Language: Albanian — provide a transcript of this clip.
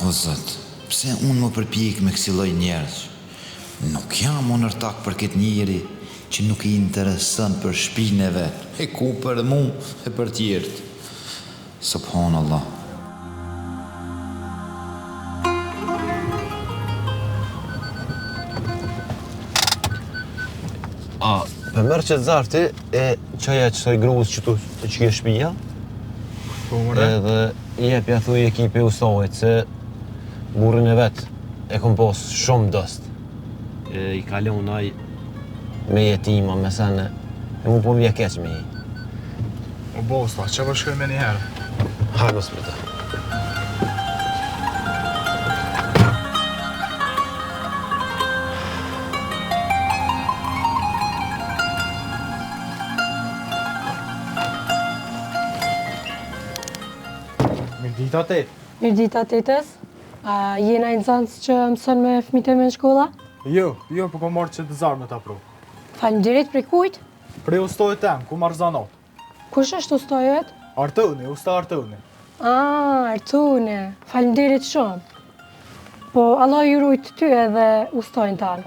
O Zot, pse unë më përpjek me kësi lloj njerëz? Nuk jam onërtak për këtë njeri që nuk i interesën për shpinën e vet, e ku për mu e për tjerët. Subhanallah. Për mërë që të zarti e qaja qëtoj gruz që tu të që kje shpija edhe i jepja thuj ekipi ustojt se burrin e vet e kom pos shumë dost. I kalon aj me jetima, me sene, e mu po vje keq me i. O bosta, që përshkoj me njëherë? Hajmo s'prita. Mirdita tet. Mirdita tetës, jena i nxënës që mëson me fëmijët e me në shkolla? Jo, po kom marrë që të zarë me ta pru. Faleminderit prej kujt? Prej ustojt tem, ku marrë zanot. Kush është ustojet? Artuni, usta Artuni. Artune, faleminderit shumë. Po Allah ju rujt ty edhe ustojnë tanë.